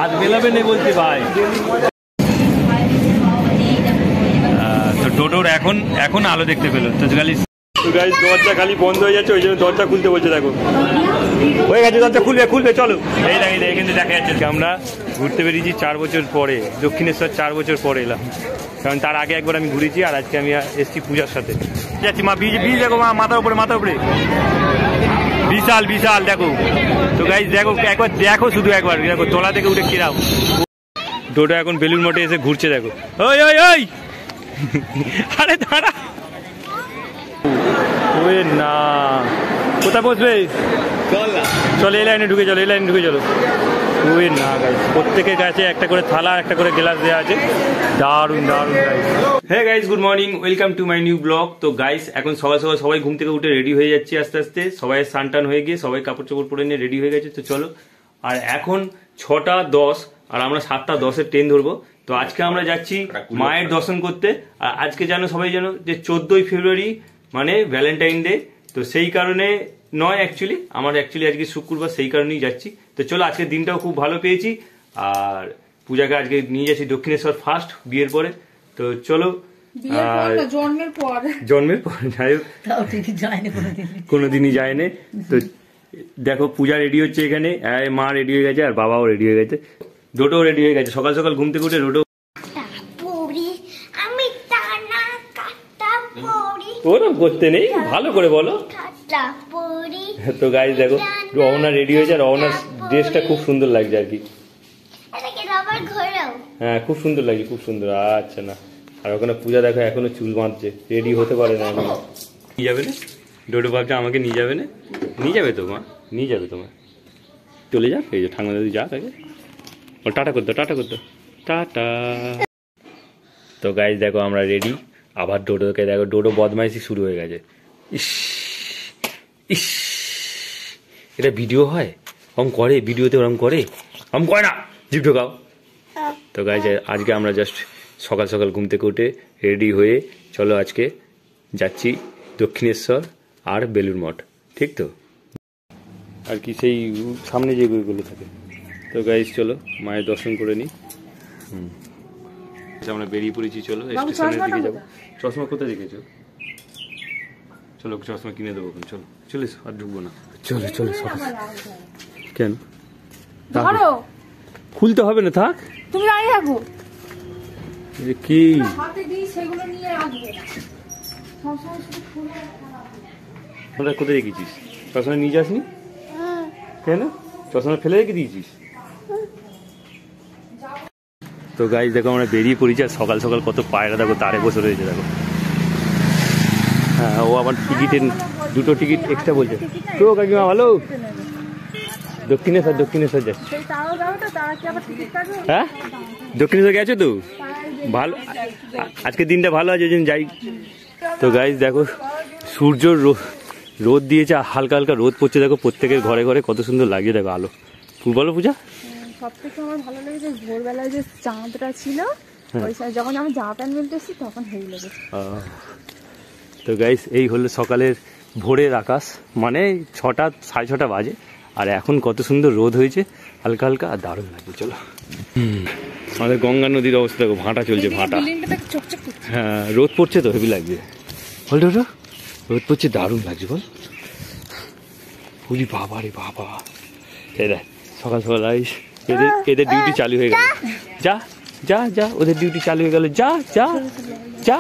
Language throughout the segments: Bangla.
হাত মেলাবে নেই বলছি ভাই। তো টোটোর এখন আলো দেখতে পেলো তো গাইস, দরজা খালি বন্ধ হয়ে যাচ্ছে, ওই জন্য দরজা খুলতে বলছে। দেখো হয়ে গেছে, দরজা খুলবে চলো। এই দেখে এখান থেকে দেখা যাচ্ছে আমরা ঘুরতে বেরিয়েছি 4 বছর পরে, দক্ষিণেশ্বর 4 বছর পরে এলাম। কারণ তার আগে একবার আমি ঘুরেছি, আর আজকে আমি এসছি পূজার সাথে যাচ্ছি। মা বীজ দেখো, মা মাথার উপরে বিশাল বিশাল দেখো। তো গাইস দেখো একবার দেখো, শুধু একবার দেখো তোলা থেকে উঠে কিরাম। টোটো এখন বেলুন মঠে এসে ঘুরছে, দেখো। ওই ওই ওই আরে দাঁড়া, ওই না কোথায় বসবে? চলো এই লাইনে ঢুকে চলো, ওই না গাইস, প্রত্যেকের কাছে একটা করে থালা, একটা করে গ্লাস দেওয়া আছে। দারুণ guys. Hey guys, good morning, welcome to my new blog. তো গাইস এখন সকাল সবাই ঘুম থেকে উঠে রেডি হয়ে যাচ্ছে আস্তে আস্তে। সবাই স্নান টান হয়ে গিয়ে সবাই কাপড় চোপড় পরে নিয়ে রেডি হয়ে গেছে। তো চলো, আর এখন 6:10 আর আমরা 7:10-এর ট্রেন ধরবো। তো আজকে আমরা যাচ্ছি মায়ের দর্শন করতে। আর আজকে সবাই জানো যে 14ই ফেব্রুয়ারি মানে ভ্যালেন্টাইন ডে। তো সেই কারণে নয়, আমার আজকে শুক্রবার, সেই কারণেই যাচ্ছি। তো চলো, আজকের দিনটাও খুব ভালো পেয়েছি। আর পূজাকে আজকে নিয়ে যাচ্ছি দক্ষিণেশ্বর ফার্স্ট বিয়ের পরে। তো চলো, জন্মের পর যাই হোক, কোনোদিনই যায়নি। তো দেখো পূজা রেডি হচ্ছে এখানে, মা রেডি হয়ে গেছে আর বাবাও রেডি হয়ে গেছে, ডোডোও রেডি হয়ে গেছে। সকাল সকাল ঘুম থেকে উঠে ডোডো ওরা করতে নেই, ভালো করে বলো। তো গাইস দেখো, রওনা রেডি হয়েছে, আর রওনার ড্রেসটা খুব সুন্দর লাগছে আর কি। হ্যাঁ খুব সুন্দর লাগছে, খুব সুন্দর। আচ্ছা না, আর ওখানে পূজা দেখো এখনো চুল বাঁধছে, রেডি হতে পারে না এখন। নিয়ে যাবে না ডোডো ভাবছে আমাকে নিয়ে যাবে না? নিয়ে যাবে তো মা, নিয়ে যাবে তোমার। চলে যাক, এই যে ঠাকুমা দাদু যাক আগে, ও টাটা করতো টাটা। তো গাইস দেখো আমরা রেডি। আবার ডোডোকে দেখো, ডোডো বদমাইশি শুরু হয়ে গেছে। ইস এটা ভিডিও হয়, ওরকম করে ভিডিওতে, ওরকম করে না, জিভ ঢোকাও। তো গাইস আজকে আমরা জাস্ট সকাল সকাল ঘুম থেকে উঠে রেডি হয়ে চলো আজকে যাচ্ছি দক্ষিণেশ্বর আর বেলুড় মঠ, ঠিক তো? আর কি সেই সামনে যে গুলো থাকে। তো গাইস চলো মায়ের দর্শন করে নিই। আমরা বেরিয়ে পড়েছি, চলো স্টেশনের দিকে যাবো। চশমা কোথায় রেখেছো? চলো চশমা কিনে দেবো, চলো আর ঢুকবো না, চলো কেন খুলতে হবে না, থাক তুমি থাকো। কি কোথায় রেখেছিস? চশমা নিয়ে যাসনি কেন? চশমা ফেলে রেখে দিয়েছিস? তো গাইস দেখো আমরা বেরিয়ে পড়েছি, আর সকাল সকাল কত পায়রা দেখো তারে বসে রয়েছে দেখো। হ্যাঁ, ও আবার টিকিটের 2টো টিকিট এক্সট্রা বলছে। তো কাকিমা ভালো, দক্ষিণেশ্বর যাচ্ছে। হ্যাঁ দক্ষিণেশ্বর গেছো তো? ভালো, আজকে দিনটা ভালো আছে, ওই জন্য যাই। তো গাইস দেখো সূর্য রোদ দিয়েছে, হালকা হালকা রোদ পড়ছে দেখো, প্রত্যেকের ঘরে ঘরে কত সুন্দর লাগছে দেখো আলো। বলো পূজা, সবথেকে আমার ভালো লেগেছে ভোরবেলায় যে চাঁদটা ছিল, ওই সময় যখন আমি জামা প্যান্ট মেলতে এসেছি তখন হেভি লেগেছে। তো গাইস এই হলো সকালের ভোরের আকাশ, মানে 6টা 6:30 বাজে, আর এখন কত সুন্দর রোদ হয়েছে হালকা হালকা, আর দারুণ লাগছে। চলো, আমাদের গঙ্গা নদীর অবস্থা দেখো, ভাটা চলছে, ভাটা। হ্যাঁ রোদ পড়ছে তো হেভি লাগছে, বল রোদ পড়ছে, দারুণ লাগছে বল। বাবা রে বাবা, এই দেখ সকাল সকাল আইস, এদের ডিউটি চালু হয়ে গেল। যা ওদের ডিউটি চালু হয়ে গেল, যা।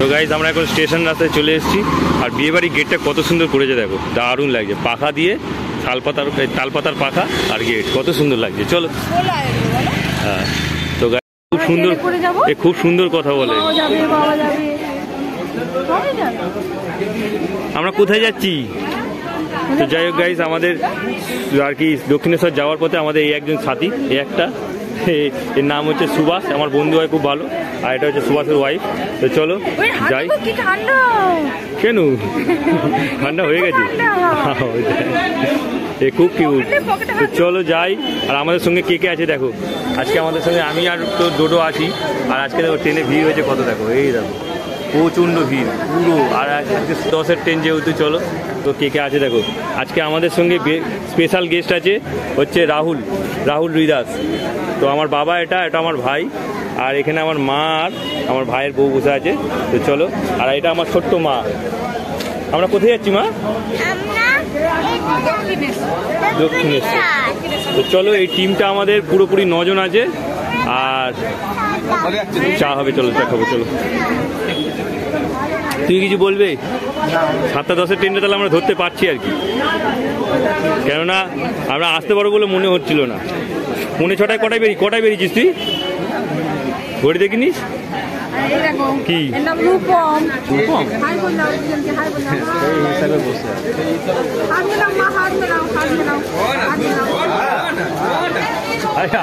তো গাইস আমরা এখন স্টেশন রাস্তায় চলে এসেছি, আর বিয়ে বাড়ির গেটটা কত সুন্দর করেছে দেখো, দারুণ লাগছে। পাখা দিয়ে তালপাতার পাখা আর গেট, কত সুন্দর লাগছে। চলো, হ্যাঁ তো গাইস খুব সুন্দর কথা বলে। আমরা কোথায় যাচ্ছি? তো যাই হোক গাইস, আমাদের আর কি দক্ষিণেশ্বর যাওয়ার পথে আমাদের এই একজন সাথী, এর নাম হচ্ছে সুভাষ, আমার বন্ধু হয় খুব ভালো, আর এটা হচ্ছে সুভাষের ওয়াইফ। তো চলো যাই। কেন ঠান্ডা হয়ে গেছে? খুব কিউট। তো চলো যাই। আর আমাদের সঙ্গে কে কে আছে দেখো, আজকে আমাদের সঙ্গে আমি আর তো ডোডো আছি, আর আজকে দেখো ট্রেনে ভিড় হয়েছে কত দেখো, এই দেখো প্রচণ্ড ভিড় পুরো। আর আজকে 10-এর ট্রেন যেহেতু, চলো তো কে কে আছে দেখো। আজকে আমাদের সঙ্গে স্পেশাল গেস্ট আছে হচ্ছে রাহুল রুইদাস। তো আমার বাবা, এটা আমার ভাই, আর এখানে আমার মা আর আমার ভাইয়ের বউ বসে আছে। তো চলো, আর এটা আমার ছোট্ট মা। আমরা কোথায় যাচ্ছি মা? দক্ষিণেশ্বর। তো চলো, এই টিমটা আমাদের পুরোপুরি 9 জন আছে। আর চা হবে, চলো চা খাবো। চলো, তুমি কিছু বলবে? 7:10-এর ট্রেনটা তাহলে আমরা ধরতে পারছি আর কি, কেননা আমরা আসতে পারবো বলে মনে হচ্ছিল না। 6:45 কটায় বেরিয়েছিস তুই? ঘড়ি দেখিনিস কি? রূপম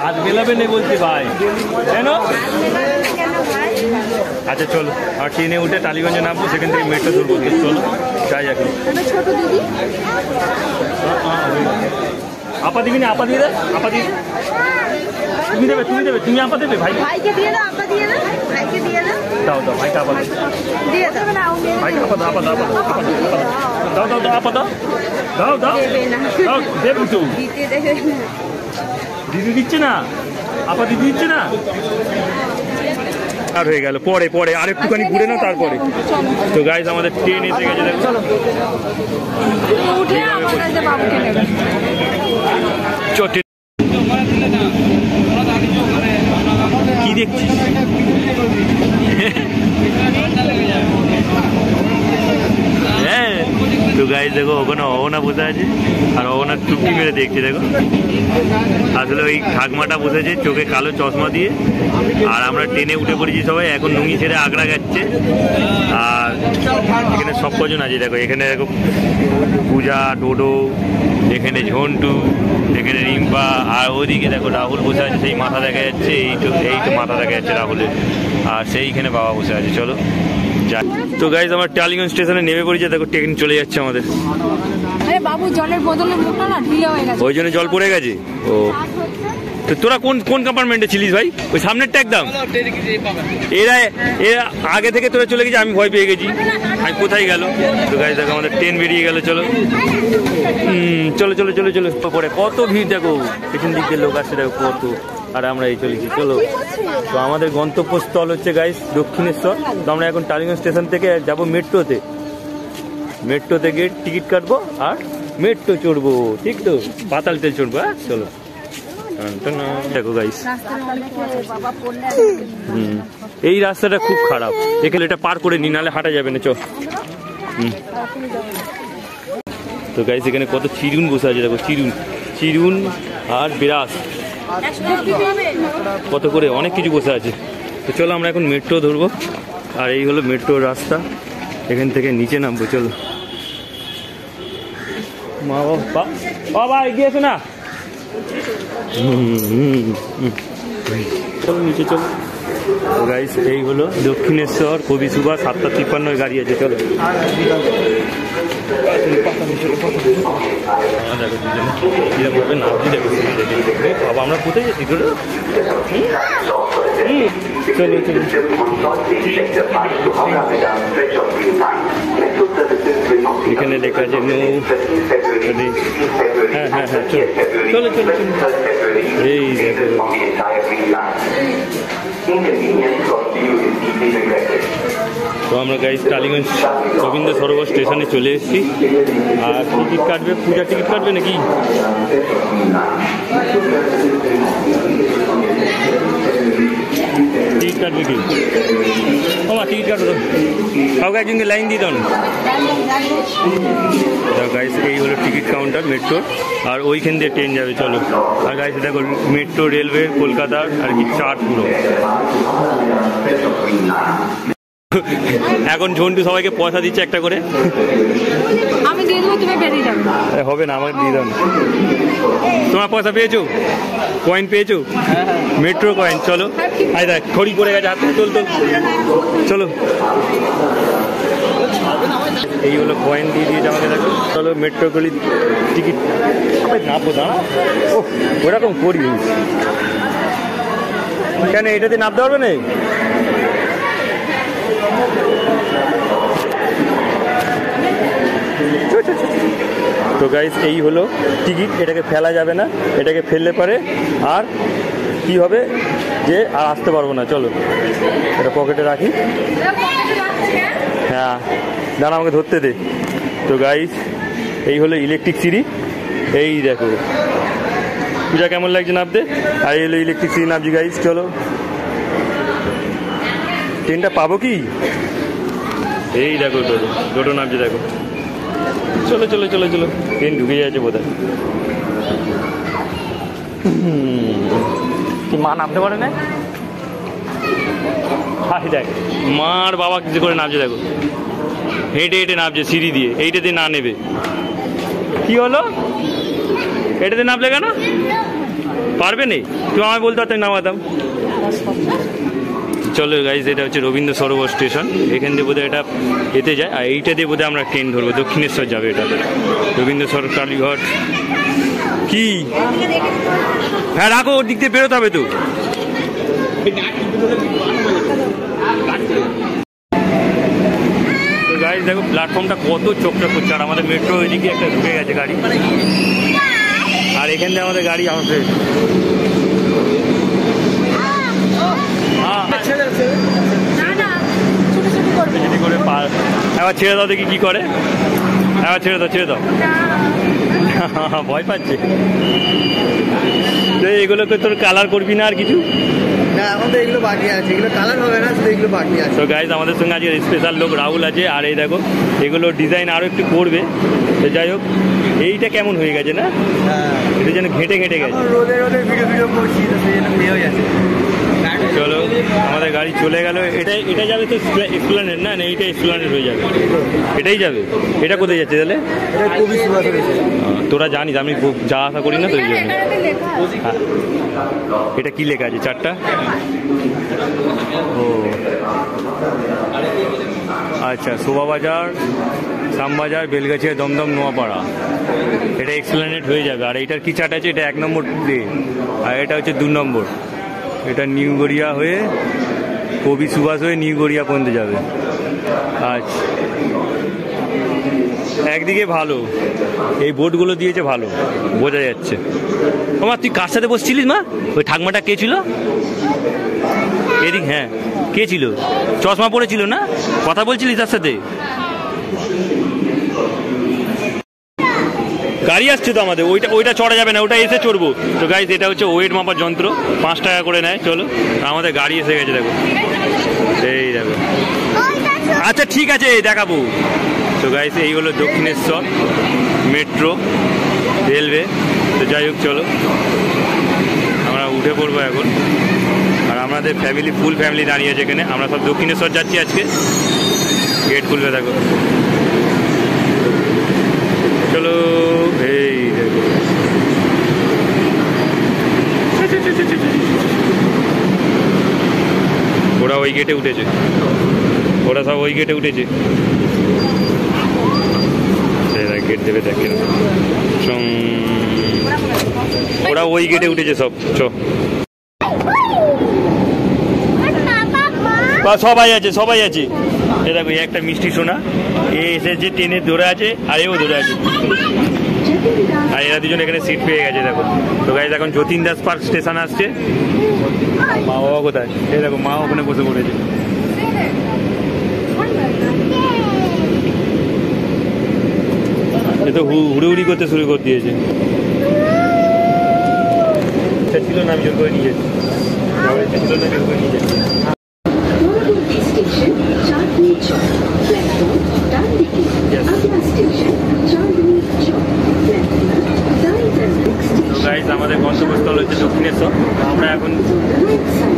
হাত মেলাবে নেই বলছি ভাই, কেন? আচ্ছা চলো, আর ট্রেনে উঠে টালিগঞ্জে নামবো, সেখান থেকে মেট্রো ধরবো। চলো যাই এখন। আপা দিবি না? আপা দিয়ে দে, আপা দিয়ে তুমি দেবে, তুমি আপা দেবে ভাই? ভাইকে দিয়ে দাও, আপা দিয়ে দাও, ভাইকে দিয়ে দাও। দাও ভাইকে আপা দিয়ে দাও, ভাইকে আপা দাও, আপা দাও। দেবে তো, দিদি দিচ্ছে না, আপা দিদি দিচ্ছে না। আর হয়ে গেল, পরে আর একটুখানি ঘুরে নাও তারপরে। তো গাইস, আমাদের ট্রেন এসে গেছে দেখো। কি দেখছিস? হ্যাঁ, তো গাইস দেখো, ওখানে অহনা বসে আছে, আর অহনার চুপটি মেরে দেখছে দেখো। আসলে ওই ঠাকমাটা বসেছে চোখে কালো চশমা দিয়ে। আর আমরা ট্রেনে উঠে পড়েছি সবাই, এখন নুঙ্গি ছেড়ে আগ্রা যাচ্ছে। আর এখানে সব কজন আছে দেখো, এখানে দেখো পূজা, ডোডো, এখানে ঝন্টু, এখানে রিম্পা, আর ওদিকে দেখো রাহুল বসে আছে, সেই মাথা দেখা যাচ্ছে, এই তো মাথা দেখা যাচ্ছে রাহুলের। আর সেইখানে বাবা বসে আছে। চলো যাই। তো গাইজ, আমার টালিগঞ্জ স্টেশনে নেমে পড়েছে দেখো, ট্রেন চলে যাচ্ছে আমাদের। বাবু জলের বোতলে মুখটা না ঢিলে হয়ে গেছে, ওই জন্য জল পড়ে গেছে। ও, তো তোরা কোন কম্পার্টমেন্টে ছিলিস ভাই? ওই সামনেরটা একদম। এরা আগে থেকে তোরা চলে গেছে, আমি ভয় পেয়ে গেছি, আমি কোথায় গেল। তো গাইজ দেখো, আমাদের ট্রেন বেরিয়ে গেল। চলো চলো পরে কত ভিড় দেখো, পেছন দিক দিয়ে লোক আসছে দেখো কত। আর আমরা এই চলেছি। চলো, তো আমাদের গন্তব্যস্থল হচ্ছে গাইস দক্ষিণেশ্বর। তো আমরা এখন টালিগঞ্জ স্টেশন থেকে যাব মেট্রোতে গিয়ে টিকিট কাটবো আর মেট্রো চড়বো, ঠিক তো? পাতাল তেল চড়বো। হ্যাঁ চলো। দেখো গাইস, এই রাস্তাটা খুব খারাপ, এখানে এটা পার করে নি, নাহলে হাঁটা যাবে না। চল। তো গাইস, এখানে কত চিরুন বসে আছে দেখো, চিরুন আর বিরাস, কত করে অনেক কিছু বসে আছে। তো চলো, আমরা এখন মেট্রো ধরবো। আর এই হলো মেট্রোর রাস্তা, এখান থেকে নিচে নামবো। চলো, মা বাবা এগিয়ে এসো না। চলো নিচে চলো। তো গাইস, এই হলো দক্ষিণেশ্বর কবি সুভা 7:53 গাড়ি আছে। চলো বাবা, আমরা কোথায় যাচ্ছি? চলো এখানে লেখা আছে হ্যাঁ চলো। এই দেখো, তো আমরা গাইস টালিগঞ্জ গোবিন্দ সরোবর স্টেশনে চলে এসেছি। আর টিকিট কাটবে, পূজার টিকিট কাটবে নাকি? টিকিট কাটবে কি? টিকিট কাটো তো, কাউকে একজনকে লাইন দিয়ে দাও না। গাইস, এই হলো টিকিট কাউন্টার মেট্রোর, আর ওইখান দিয়ে ট্রেন যাবে। চলো। আর গাইস দেখো, মেট্রো রেলওয়ে কলকাতার আর কি চার্ট পুরো। এখন ঝন্টু সবাইকে পয়সা দিচ্ছে একটা করে। আমি দিয়ে দেবো, তুমি বেরিয়ে যাবে। হবে না, আমাকে দিয়ে দাও না। তোমার পয়সা পেয়েছো? কয়েন পেয়েছো? Metro coin. চলো, আই দেখ খড়ি পড়ে গেছে, হাতে তোল। চলো, এই হলো কয়েন দিয়ে দিয়েছে আমাকে দেখো। চলো, মেট্রো গলি টিকিট নামবো। দাঁড়া, ও ওরকম করি কেন? এটাতে নামতে পারবে না? তো গাইস এই হলো টিকিট, এটাকে ফেলা যাবে না, এটাকে ফেললে পারে আর কি হবে যে আর আসতে পারবো না। চলো এটা পকেটে রাখি। হ্যাঁ দাঁড়া আমাকে ধরতে দে। তো গাইস এই হলো ইলেকট্রিক সিঁড়ি, এই দেখো পূজা কেমন লাগছে নামতে, আর এই হলো ইলেকট্রিক সিঁড়ি নামছি গাইস। চলো ট্রেনটা পাবো কি, এই দেখো টোটো টোটো নামছে দেখো। চলো চলো চলো চলো, ট্রেন ঢুকে যাচ্ছে বোধ হয়। কি মা নামতে পারে না? হাসি দেখ মার বাবা কিছু করে নামছে দেখো, হেঁটে হেঁটে নামছে সিঁড়ি দিয়ে, এইটাতে না নেবে। কি হলো এটাতে নামলে কেন? পারবে নি? তুই আমায় বলতে পারতাম নামাতাম। চলো গাইজ এটা হচ্ছে রবীন্দ্র সরোবর স্টেশন, এখান দিয়ে বোধহয় এটা এতে যায়, আর এইটা দিয়ে বোধহয় আমরা ট্রেন ধরবো, দক্ষিণেশ্বর যাবে এটা, রবীন্দ্র সরোবর কালীঘাট। কি হ্যাঁ রাখো, ওর দিক দিয়ে বেরোতে হবে তো। গাইজ দেখো প্ল্যাটফর্মটা কত চকচক করছে, আর আমাদের মেট্রো ওইদিকে একটা ঢুকে গেছে গাড়ি, আর এখান দিয়ে আমাদের গাড়ি আসবে। এবার ছেড়ে দাও দেখি কি করে, এবার ছেড়ে দাও ছেড়ে দাও। ভয় পাচ্ছে তো, এগুলোকে তোর কালার করবি না আর কিছু? এখন তো এগুলো বাকি আছে, এগুলো কালার হবে না, শুধু এগুলো বাকি আছে। তো গাইজ আমাদের সঙ্গে আজকে স্পেশাল লোক রাহুল আছে, আর এই দেখো এগুলো ডিজাইন আরও একটু করবে। তো যাই হোক এইটা কেমন হয়ে গেছে না, এটা যেন ঘেঁটে ঘেঁটে গেছে। রোদে রোদে ভিডিও করছি তো সেই জন্য হয়ে যাচ্ছে। চলো আমাদের গাড়ি চলে গেল, এটা যাবে তো এক্সপ্লেনেড না, এইটা এক্সপ্লেনেড হয়ে যাবে, এটাই যাবে। এটা কোথায় যাচ্ছে তাহলে? তোরা জানিস আমি যা আশা করি না তো এই জন্য। এটা কি লেখা আছে চারটা? ও আচ্ছা, শোভাবাজার, শ্যামবাজার, বেলগাছিয়া, দমদম, নোয়াপাড়া, এটা এক্সপ্লেনেড হয়ে যাবে। আর এইটার কি চার্ট আছে? এটা 1 নম্বর ট্রেন, আর এটা হচ্ছে 2 নম্বর। এটা নিউ গড়িয়া হয়ে কবি সুভাষ হয়ে নিউ গড়িয়া পর্যন্ত যাবে। আচ্ছা একদিকে ভালো এই বোর্ডগুলো দিয়েছে, ভালো বোঝা যাচ্ছে। আমার তুই কার সাথে বসছিলিস মা? ওই ঠাকমাটা কে ছিল এদিক? হ্যাঁ কে ছিল? চশমা পড়েছিল না? কথা বলছিলিস তার সাথে? গাড়ি আসছে তো আমাদের, ওইটা চড়া যাবে না, ওটা এসে চড়বো। তো গাইজ এটা হচ্ছে ওয়েট মাপার যন্ত্র, 5 টাকা করে নেয়। চলো আমাদের গাড়ি এসে গেছে দেখো, এই দেখো। আচ্ছা ঠিক আছে দেখাবো। তো গাইজ এই হলো দক্ষিণেশ্বর মেট্রো রেলওয়ে। তো যাই হোক চলো আমরা উঠে পড়বো এখন, আর আমাদের ফ্যামিলি ফুল ফ্যামিলি দাঁড়িয়ে আছে এখানে। আমরা সব দক্ষিণেশ্বর যাচ্ছি আজকে, গেট খুলবে দেখো। চলো এই দেখো, ওরা ওই গেটে উঠেছে, ওরা সব ওই গেটে উঠেছে। গেট দেবে দেখেন, ওরা ওই গেটে উঠেছে সব। সবাই আছে সবাই আছে। এ দেখো একটা মিষ্টি সোনা এ এসেছে, ট্রেনে ধরে আছে, আর এও ধরে আছে, আর এরা দুজন এখানে সিট পেয়ে গেছে দেখো। তো গাইজ এখন যতীন দাস পার্ক স্টেশন আসছে। মা বাবা কোথায়? এই দেখো মা ওখানে বসে পড়েছে। এ তো হুড়ুহুড়ি করতে শুরু করে দিয়েছে। ছিল না, আমি জোর করে নিয়ে যাচ্ছি, ছিল না জোর করে নিয়ে যাচ্ছি। আমাদের গন্তব্যস্থল হচ্ছে দক্ষিণেশ্বর। আমরা এখন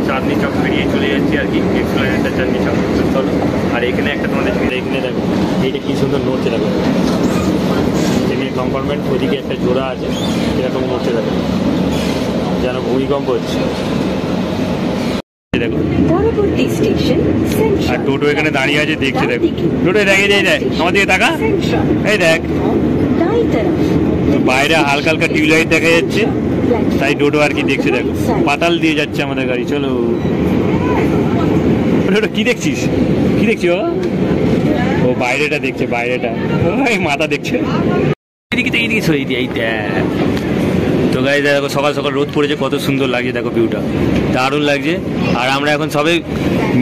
চাঁদনি চক পেরিয়ে চলে যাচ্ছি আর কি, এক্সপ্লেনেডটা চাঁদনি চক স্থল। আর এখানে একটা তোমাদের এখানে দেখো এইটা কি সুন্দর নড়ছে দেখো, এখানে কম্পার্টমেন্ট, ওদিকে একটা জোড়া আছে, এরকম নড়ছে দেখো, যেন ভূমিকম্প হচ্ছে দেখো। আর টোটো এখানে দাঁড়িয়ে আছে দেখছে দেখো, টোটো দাঁড়িয়ে যায় দেখ আমার দিকে টাকা, এই দেখ বাইরে হালকা হালকা টিউবলাইট দেখা যাচ্ছে, তাই টোটো আর কি দেখছে দেখো। পাতাল দিয়ে যাচ্ছে আমাদের গাড়ি। চলো কি দেখছিস? কি দেখছি বাবা? ও বাইরেটা দেখছে, বাইরেটা এই মাথা দেখছে। এইদিকে সরিয়ে দিই, এই তো গাইস দেখো সকাল সকাল রোদ পড়েছে, কত সুন্দর লাগছে দেখো ভিউটা, দারুণ লাগছে। আর আমরা এখন সবে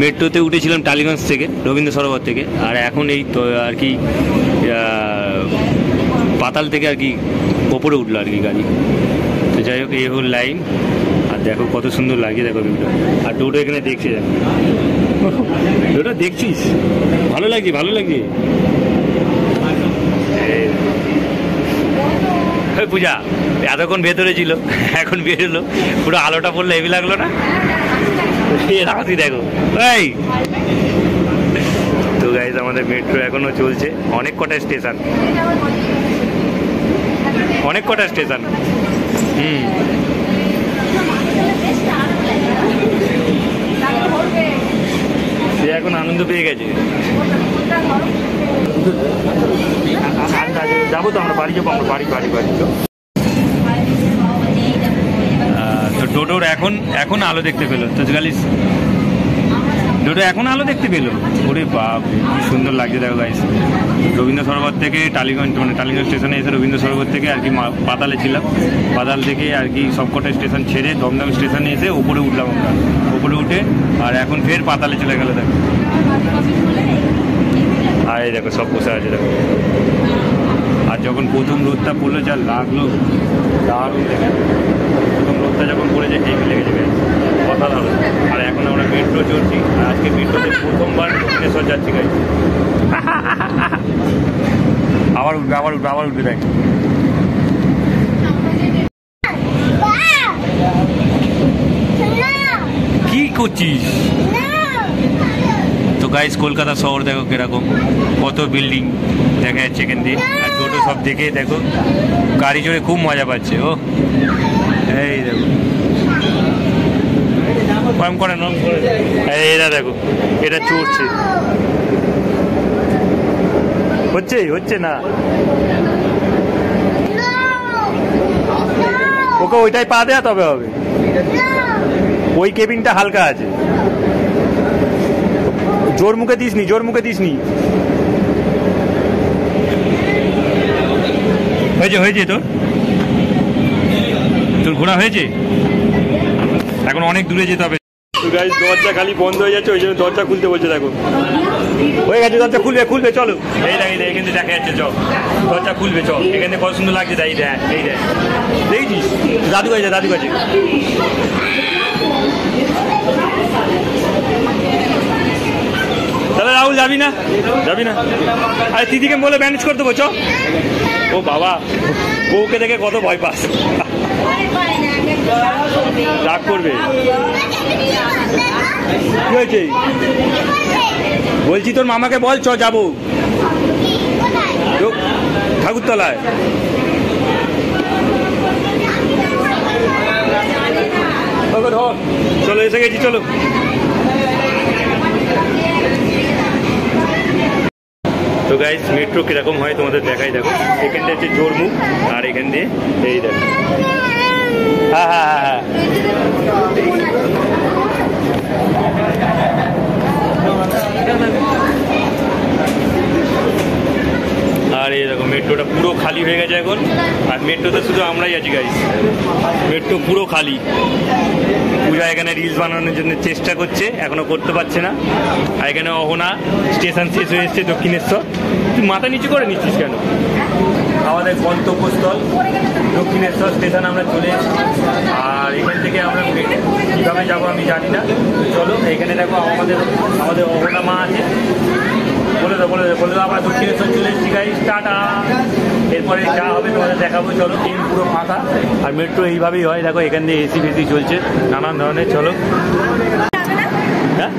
মেট্রোতে উঠেছিলাম টালিগঞ্জ থেকে, রবীন্দ্র সরোবর থেকে, আর এখন এই তো আর কি পাতাল থেকে আর কি ওপরে উঠলো আর কি গাড়ি। তো যাই হোক এই হল লাইন, আর দেখো কত সুন্দর লাগছে দেখো ভিউটা। আর ডোডো এখানে দেখছে, দেখো ডোডো দেখছিস, ভালো লাগছে ভালো লাগছে। পূজা এতক্ষণ ভেতরে ছিল, এখন বেরোলো, পুরো আলোটা পড়লে হেভি লাগলো না? রাখি দেখো এই। তো গাইজ আমাদের মেট্রো এখনো চলছে, অনেক কটা স্টেশন, অনেক কটা স্টেশন। সে এখন আনন্দ পেয়ে গেছে। যাবো তো আমরা বাড়ি যাবো, আমরা বাড়ি বাড়ি বাড়ি। তো ডোডোর এখন আলো দেখতে পেলো, তো গালিস ডোডো এখন আলো দেখতে পেলো। ওরে বাপ কি সুন্দর লাগছে দেখো গাইস। রবীন্দ্র সরোবর থেকে টালিগঞ্জ, মানে টালিগঞ্জ স্টেশনে এসে রবীন্দ্র সরোবর থেকে আর কি পাতালে ছিলাম, পাতাল থেকে আর কি সবকটা স্টেশন ছেড়ে দমদম স্টেশনে এসে ওপরে উঠলাম আমরা, ওপরে উঠে আর এখন ফের পাতালে চলে গেল দেখো। আর এই দেখো সব বসে আছে দেখো। আর যখন প্রথম রোদটা পড়লো যা লাগলো, দারুণ দেখে। প্রথম রোদটা যখন পড়েছে হেভি লেগেছে গাইস, কথা ভালো। আর এখন আমরা মেট্রো চলছি, আর আজকে মেট্রোতে প্রথমবার দক্ষিণেশ্বর যাচ্ছি গাইস। আবার উঠবে আবার উঠবে আবার উঠবে দেখ। কি করছিস? তো গাইস কলকাতা শহর দেখো কিরকম, কত বিল্ডিং দেখা যাচ্ছে এখান দিয়ে। আর টোটো সব দেখে দেখো গাড়ি চড়ে খুব মজা পাচ্ছে। ও এই দেখো কম করে নম করে, এটা দেখো এটা চড়ছে, হচ্ছে না, ওকে ওইটাই পা দেয়া তবে হবে। ওই কেবিনটা হালকা আছে, জোর মুখে দিসনি, জোর মুখে দিসনি। হয়েছে তোর ঘোরা হয়েছে, এখন অনেক দূরে যেতে হবে। দরজা খালি বন্ধ হয়ে যাচ্ছে, ওই জন্য দরজা খুলতে বলছে। দেখো হয়ে গেছে, দরজা খুলবে চলো। এই দেখ এখান থেকে দেখা যাচ্ছে, চল দরজা খুলবে চল। এখান থেকে কত সুন্দর লাগছে, এই দেখ দেখছিস, দাদু কাছে তাহলে রাহুল যাবি না? আরে দিদিকে বলে ম্যানেজ করে দেবো চ। ও বাবা, বউকে দেখে কত ভয় পাস, রাগ করবে। কি হয়েছে বলছি? তোর মামাকে বল চ যাবো ঠাকুরতলায়। চলো এসে গেছি, চলো। তো গাইস মেট্রো কিরকম হয় তোমাদের দেখাই, দেখো এখান দিয়ে হচ্ছে জোরমুখ, আর এখান দিয়ে এই দেখো। হ্যাঁ আর এই দেখো মেট্রোটা পুরো খালি হয়ে গেছে এখন। আর মেট্রোতে শুধু আমরাই আছি গাইস, মেট্রো পুরো খালি। পূজা এখানে রিলস বানানোর জন্য চেষ্টা করছে, এখনো করতে পারছে না। আর এখানে অহনা স্টেশন শেষ হয়ে এসছে দক্ষিণেশ্বর। তুই মাথা নিচু করে নিচ্ছিস কেন? আমাদের গন্তব্যস্থল দক্ষিণেশ্বর স্টেশন আমরা চলে এসেছি। আর এখান থেকে আমরা কীভাবে যাবো আমি জানি না। চলো এখানে দেখো আমাদের অহনা মা আছে, বলে দাও আমরা দক্ষিণেশ্বর চলে এসেছি গাইস, টাটা। এরপরে যা হবে তোমাদের দেখাবো, চলো। ট্রেন পুরো ফাঁকা, আর মেট্রো এইভাবেই হয় দেখো, এখান দিয়ে এসি ফেসি চলছে নানান ধরনের। চলো হ্যাঁ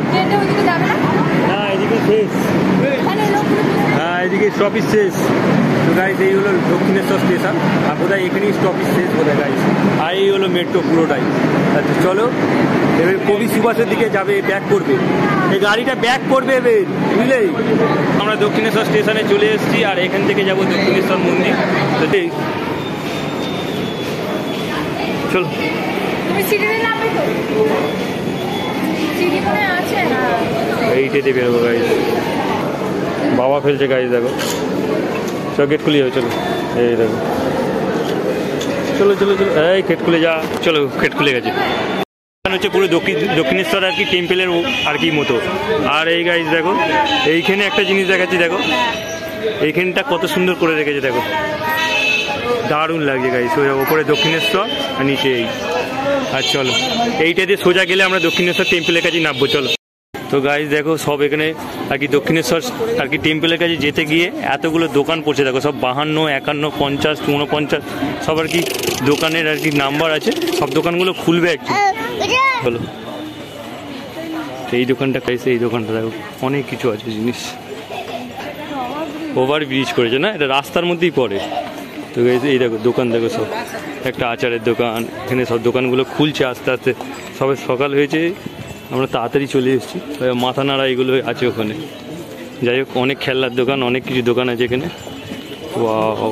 না এদিকে শেষ, হ্যাঁ এদিকে স্টপেজ শেষ। তো গাইস এই হলো দক্ষিণেশ্বর স্টেশন, আর বোধহয় এখানেই স্টপেজ শেষ বোধহয় গাইস। আর এই হলো মেট্রো পুরোটাই। আচ্ছা চলো এবার কবি সুভাষের দিকে যাবে, ব্যাক করবে এই গাড়িটা, ব্যাক করবে এবার, বুঝলে। আমরা দক্ষিণেশ্বর স্টেশনে চলে এসেছি, আর এখান থেকে যাবো দক্ষিণেশ্বর মন্দির। তো চলো এইটাতে বেরোবো গাইস। বাবা ফেলছে গাইজ দেখো, চলো গেট খুলে যাও, চলো এই দেখো, চলো চলো চলো, এই গেট খুলে যা, চলো গেট খুলে গেছে। হচ্ছে পুরো দক্ষিণেশ্বর আর কি টেম্পেলের আর কি মতো। আর এই গাইজ দেখো, এইখানে একটা জিনিস দেখাচ্ছি, দেখো এইখানটা কত সুন্দর করে রেখেছে, দেখো দারুণ লাগছে গাইজ। ওই ওপরে দক্ষিণেশ্বর আর নিচে এই, আর চলো এইটা দিয়ে সোজা গেলে আমরা দক্ষিণেশ্বর টেম্পেলের কাছে নামবো, চলো। তো গাইজ দেখো সব এখানে আর কি দক্ষিণেশ্বর আর কি টেম্পেলের কাছে যেতে গিয়ে এতগুলো দোকান পড়ছে, দেখো সব 52, 51, 50, 49 সব আর কি দোকানের আর কি নাম্বার আছে, সব দোকানগুলো খুলবে একটু, চলো। এই দোকানটা খাইছে, এই দোকানটা দেখো অনেক কিছু আছে জিনিস, ওভার ব্রিজ করেছে না, এটা রাস্তার মধ্যেই পড়ে। তো এই দেখো দোকান দেখো সব, একটা আচারের দোকান, এখানে সব দোকানগুলো খুলছে আস্তে আস্তে, সবে সকাল হয়েছে, আমরা তাড়াতাড়ি চলে এসেছি, মাথা নাড়া এগুলো আছে ওখানে। যাই হোক অনেক খেলনার দোকান, অনেক কিছু দোকান আছে এখানে, ওয়াও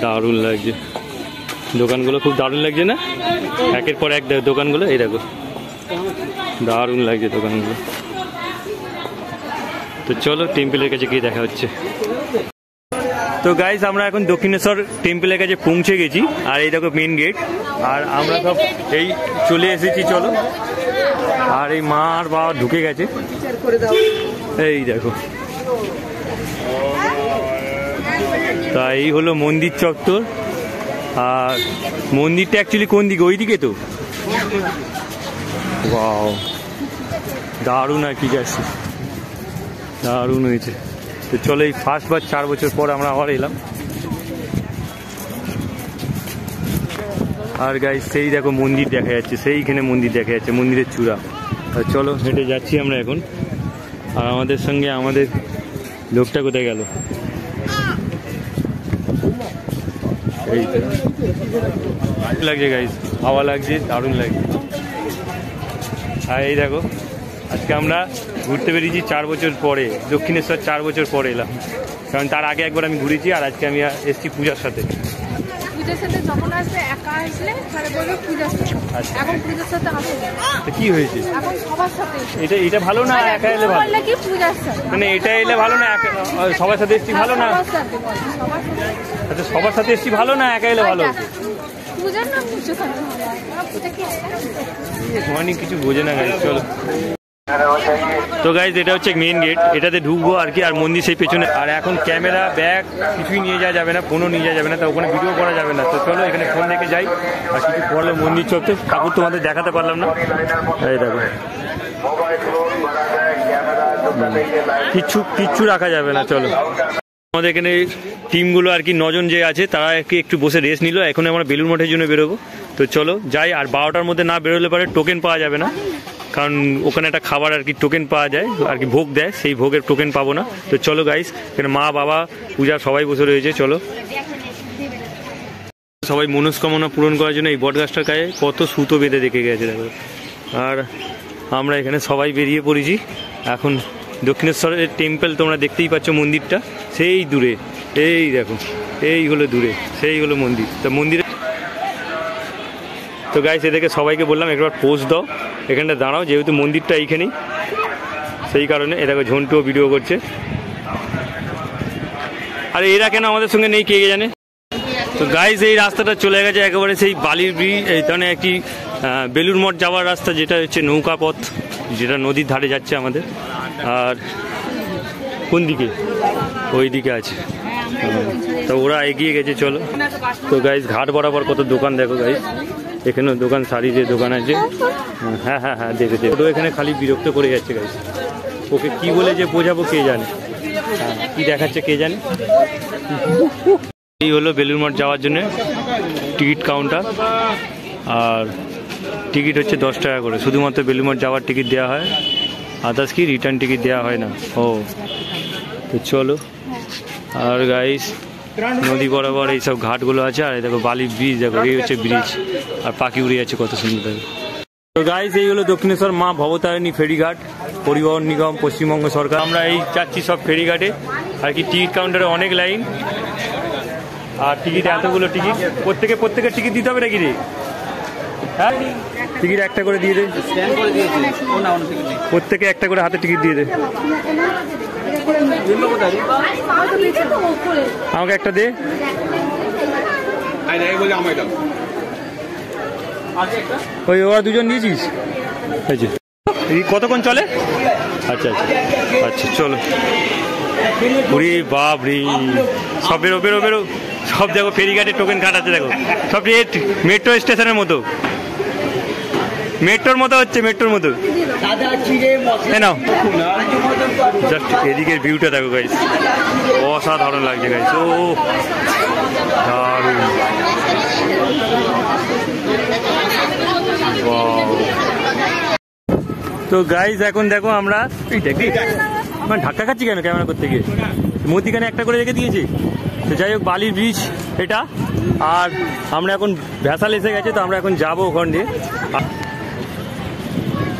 দারুণ লাগছে দোকানগুলো, খুব দারুণ লাগছে না, একের পর এক দোকানগুলো, এই দেখো দারুণ লাগছে দোকানগুলো। তো চলো টেম্পেলের কাছে গিয়ে দেখা হচ্ছে। তো গাইজ আমরা এখন দক্ষিণেশ্বর টেম্পেলের কাছে পৌঁছে গেছি, আর এই দেখো মেন গেট, আর আমরা সব এই চলে এসেছি, চলো। আর এই মা আর বাবা ঢুকে গেছে, এই দেখো। তা এই হলো মন্দির চত্বর, আর মন্দিরটা অ্যাকচুয়ালি কোন দিকে, ওই দিকে তো, ওয়াও দারুণ আর কি যাচ্ছে, দারুণ হয়েছে। তো চলো এই ফার্স্টবার 4 বছর পর আমরা আবার এলাম। আর গাইজ সেই দেখো মন্দির দেখা যাচ্ছে, সেইখানে মন্দির দেখা যাচ্ছে, মন্দিরের চূড়া। আর চলো হেঁটে যাচ্ছি আমরা এখন, আর আমাদের সঙ্গে আমাদের লোকটা কোথায় গেল, এই লাগছে গাইজ, হাওয়া লাগছে, দারুণ লাগছে। আর এই দেখো আজকে আমরা ঘুরতে বেরিয়েছি 4 বছর পরে, দক্ষিণেশ্বর 4 বছর পরে এলাম, কারণ তার আগে একবার আমি ঘুরেছি, আর আজকে আমি এসেছি পূজার সাথে। পূজার সাথে যখন আসবে, একা আসলে তাহলে বলবে পূজার সাথে, এখন পূজার সাথে আসবে, তো কি হয়েছে, এখন সবার সাথে এটা ভালো না, একা এলে ভালো, বললে কি পূজার সাথে, মানে এটা এলে ভালো না, সবার সাথে এসছি ভালো না, সবার সাথে বল, সবার সাথে, আচ্ছা সবার সাথে এসছি ভালো না, একা এলে ভালো, পূজার না পূজার সাথে ভালো, পূজা কি অনেক কিছু বোঝে না গাইজ, চলো। তো গাইজ এটা হচ্ছে মেন গেট, এটাতে ঢুকবো আর কি, আর মন্দির সেই পেছনে। আর এখন ক্যামেরা ব্যাগ কিছুই নিয়ে যাওয়া যাবে না, ফোনও নিয়ে যাওয়া যাবে না, তো ওখানে ভিডিও করা যাবে না। তো চলো এখানে ফোন রেখে যাই, আর কিছু পড়লো মন্দির চত্বর, ঠাকুর তোমাদের দেখাতে পারলাম না, এই দেখো কিচ্ছু রাখা যাবে না। চলো আমাদের এখানে টিমগুলো আর কি 9 জন যে আছে, তারা একটু বসে রেস্ট নিল, এখন আমরা বেলুড় মঠের জন্য বেরোবো। তো চলো যাই, আর 12টার মধ্যে না বেরোলে পারে টোকেন পাওয়া যাবে না, কারণ ওখানে একটা খাবার আর কি টোকেন পাওয়া যায় আর কি, ভোগ দেয়, সেই ভোগের টোকেন পাবো না। তো চলো গাইস, এখানে মা বাবা পূজা সবাই বসে রয়েছে, চলো। সবাই মনস্কামনা পূরণ করার জন্য এই বট গাছটার গায়ে কত সুতো বেঁধে রেখে গেছে দেখো। আর আমরা এখানে সবাই বেরিয়ে পড়েছি এখন। দক্ষিণেশ্বরের টেম্পল তোমরা দেখতেই পাচ্ছ, মন্দিরটা সেই দূরে, এই দেখো এই হলো দূরে, সেই হলো মন্দির। তো মন্দিরে তো গাইস এদেরকে সবাইকে বললাম একবার পোস্ট দাও, এখানটা দাঁড়াও, যেহেতু মন্দিরটা এইখানেই, সেই কারণে এ দেখো ঝন্টুও ভিডিও করছে। আরে এরা কেন আমাদের সঙ্গে নেই কে জানে। তো গাইস এই রাস্তাটা চলে গেছে একেবারে সেই বালির ব্রিজ, এইখানে একটি বেলুড় মঠ যাওয়ার রাস্তা, যেটা হচ্ছে নৌকা পথ, যেটা নদীর ধারে যাচ্ছে আমাদের। আর কোন দিকে, ওই দিকে আছে, তো ওরা এগিয়ে গেছে, চলো। তো গাইস ঘাট বরাবর কত দোকান দেখো গাইস, এখানেও দোকান, শাড়ি যে দোকান আছে, হ্যাঁ হ্যাঁ হ্যাঁ দেখে তো এখানে খালি বিরক্ত করে যাচ্ছে গাইস, ওকে কি বলে যে বোঝাবো কে জানে, কি দেখাচ্ছে কে জানে। এই হলো বেলুড় মঠ যাওয়ার জন্য টিকিট কাউন্টার, আর টিকিট হচ্ছে 10 টাকা করে, শুধুমাত্র বেলুড় মঠ যাওয়ার টিকিট দেওয়া হয়, আদার্স কি রিটার্ন টিকিট দেওয়া হয় না। ও তো চলো। আর গাইস নদী বরাবর এইসব ঘাটগুলো আছে, আর দেখো বালি ব্রিজ, দেখো এই হচ্ছে ব্রিজ, আর পাখি উড়ে যাচ্ছে কত সুন্দর দেখো। তো গাইস এই হলো দক্ষিণেশ্বর মা ভবতারিণী ফেরিঘাট, পরিবহন নিগম পশ্চিমবঙ্গ সরকার। আমরা এই যাচ্ছি সব ফেরিঘাটে, আর কি টিকিট কাউন্টারে অনেক লাইন, আর টিকিট এতগুলো টিকিট, প্রত্যেকের টিকিট দিতে হবে নাকি রে, হ্যাঁ টিকিট একটা করে দিয়ে দে, প্রত্যেকে একটা করে হাতে টিকিট দিয়ে দে। আমাকে একটা দে। ওই ওরা দুজন নিয়েছিস? এই কতক্ষণ চলে? আচ্ছা আচ্ছা আচ্ছা চলো। ওরে বাপ রে, সব বেরো বেরো বেরো, সব দেখো ফেরিঘাটে টোকেন কাটাচ্ছে দেখো, সব মেট্রো স্টেশনের মতো, মেট্রোর মতো হচ্ছে, মেট্রোর মতো। নাও জাস্ট এদিকের ভিউটা দেখো গাইস, অসাধারণ লাগছে গাইস, ও দারুণ। তো গাইস এখন দেখো আমরা মানে ধাক্কা খাচ্ছি কেন ক্যামেরা করতে গিয়ে, মধ্যিখানে একটা করে রেখে দিয়েছি। তো যাই হোক বালির ব্রিজ এটা, আর আমরা এখন ভ্যাসাল এসে গেছে, তো আমরা এখন যাবো ওখান দিয়ে।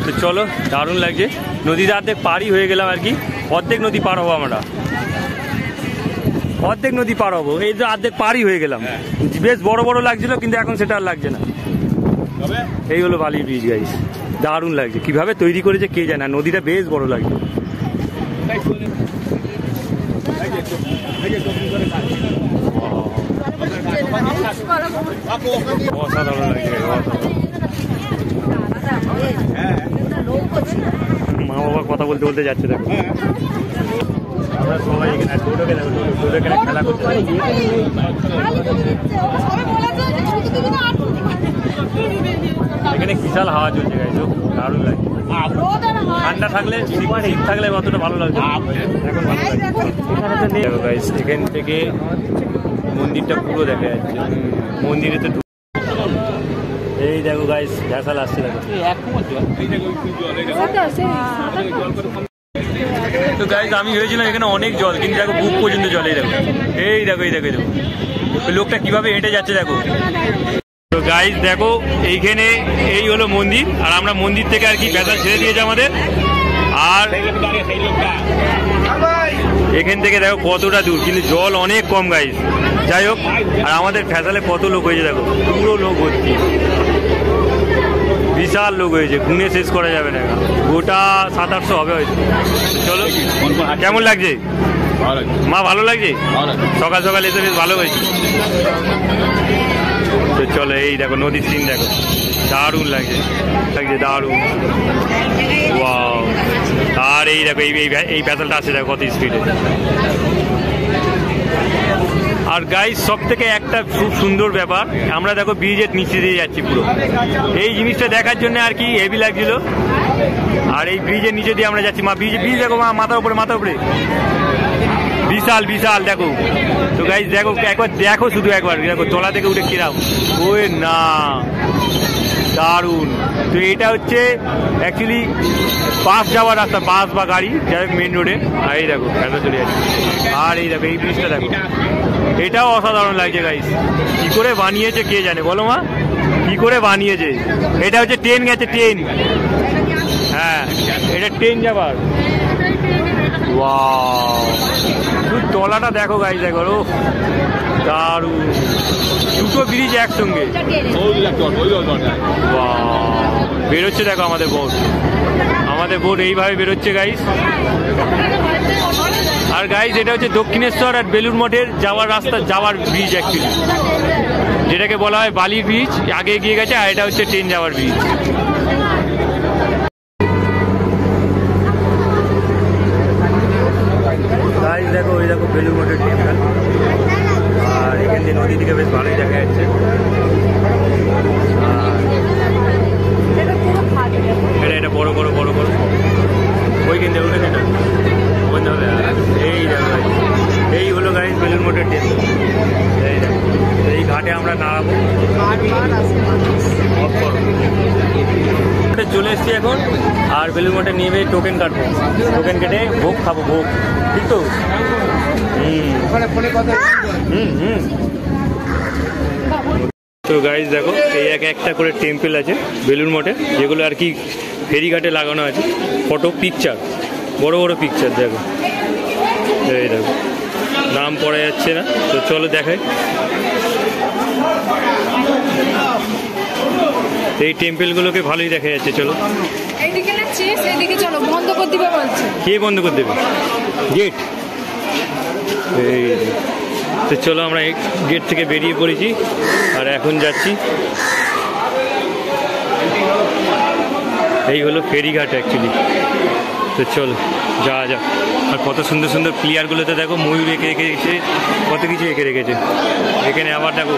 তো চলো, দারুণ লাগছে, নদীতে অর্ধেক পারই হয়ে গেলাম আর কি, অর্ধেক নদী পার হবো আমরা, অর্ধেক নদী পার হবো, এই যে অর্ধেক পারই হয়ে গেলাম। বেশ বড় বড় লাগছিল, কিন্তু এখন সেটা আর লাগছে না। এই হলো বালির ব্রিজ গাইস, দারুণ লাগছে, কিভাবে তৈরি করেছে কে জানে, নদীটা বেশ বড় লাগছে। অসাধারণ লাগছে, মা বাবা কথা বলতে বলতে যাচ্ছে দেখো, আমরা সবাই এখানে খেলা করতে, এখানে বিশাল হাওয়া চলছে গাইস, দারুণ লাগছে। ঠান্ডা থাকলে শীত থাকলে অতটা ভালো লাগছে, এখন ভালো লাগছে। গাইস এখান থেকে মন্দিরটা পুরো দেখা যাচ্ছে, মন্দিরে তো এই দেখো গাইস ভ্যাসাল আসছে দেখো। তো গাইস আমি ভেবেছিলাম এখানে অনেক জল, কিন্তু দেখো বুক পর্যন্ত জল, এই দেখো, এই দেখো, এই দেখো, এই দেখো লোকটা কিভাবে হেঁটে যাচ্ছে দেখো। তো গাইস দেখো এইখানে এই হলো মন্দির, আর আমরা মন্দির থেকে আর কি ভ্যাসাল ছেড়ে দিয়েছে আমাদের, আর এখান থেকে দেখো কতটা দূর, কিন্তু জল অনেক কম গাইস। যাই হোক, আর আমাদের ভ্যাসালে কত লোক হয়েছে দেখো, পুরো লোক ভর্তি, বিশাল লোক হয়েছে, গুনে শেষ করা যাবে না, গোটা 700-800 হবে হয়তো। চলো, কেমন লাগছে মা? ভালো লাগছে, সকাল সকাল এসে বেশ ভালো হয়েছে। তো চলো, এই দেখো নদীর সিন দেখো, দারুণ লাগছে, দারুণ, ওয়াও। আর এই দেখো এই ভ্যাসালটা আসছে দেখো কত স্পিডে। আর গাইস সব থেকে একটা খুব সুন্দর ব্যাপার, আমরা দেখো ব্রিজের নিচে দিয়ে যাচ্ছি পুরো, এই জিনিসটা দেখার জন্য আর কি হেভি লাগছিল। আর এই ব্রিজের নিচে দিয়ে আমরা যাচ্ছি, মা ব্রিজ দেখো মা, মাথার উপরে, মাথার উপরে বিশাল বিশাল দেখো। তো গাইস দেখো, একবার দেখো, শুধু একবার দেখো তলা থেকে উঠে কিরাম, ওই না দারুণ। তো এটা হচ্ছে অ্যাকচুয়ালি বাস যাওয়ার রাস্তা, বাস বা গাড়ি যাই মেন রোডে। আর এই দেখো এটা চলে যাচ্ছে, আর এই দেখো এই ব্রিজটা দেখো, এটাও অসাধারণ লাগছে গাইস। কি করে বানিয়েছে কে জানে, বলো মা কি করে বানিয়েছে। এটা হচ্ছে ট্রেন গেছে, ট্রেন, হ্যাঁ এটা ট্রেন যাবার। ওয়াও, শুধু তলাটা দেখো গাইস, দেখো দারুণ, দুটো ব্রিজ একসঙ্গে বেরোচ্ছে দেখো আমাদের বোট, আমাদের বোট এইভাবে বেরোচ্ছে গাইস। আর গাইস এটা হচ্ছে দক্ষিণেশ্বর আর বেলুড় মঠের যাওয়ার রাস্তা, যাওয়ার ব্রিজ অ্যাকচুয়ালি, যেটাকে বলা হয় বালির ব্রিজ, আগে এগিয়ে গেছে, আর এটা হচ্ছে ট্রেন যাওয়ার ব্রিজ। গাইস দেখো, ওই দেখো বেলুড় মঠের টেম্পল, আর এখান থেকে নদী থেকে বেশ ভালোই দেখা যাচ্ছে। এটা বড় বড় বড় বড় ওইখান থেকে উঠেছে না, এই দেখো এই হলো গাইস বেলুড় মঠের টেম্পল। এই দেখো, এই ঘাটে আমরা নাড়াবো, চলে এসছি এখন, আর বেলুড় মঠে নেমে টোকেন কাটবো, টোকেন কেটে ভোগ খাবো, ভোগ, ঠিক তো? তো গাইস দেখো, এই একটা করে টেম্পল আছে বেলুড় মঠে, যেগুলো আর কি ফেরিঘাটে লাগানো আছে, ফটো পিকচার, বড় বড় পিকচার দেখো, এই দেখো নাম পড়া যাচ্ছে না, তো চলো দেখাই। তো এই টেম্পেলগুলোকে ভালোই দেখা যাচ্ছে। চলো এইদিকে না চিস, এইদিকে চলো, বন্ধ করে দিবে বলছে। কে বন্ধ করে দেবে গেট? এই তো চলো আমরা এই গেট থেকে বেরিয়ে পড়েছি আর এখন যাচ্ছি। এই হলো ফেরিঘাট অ্যাকচুয়ালি। তো চলো যাওয়া যাক। আর কত সুন্দর সুন্দর প্লেয়ারগুলোতে দেখো ময়ূর এঁকে রেখেছে, কত কিছু এঁকে রেখেছে। এখানে আবার দেখো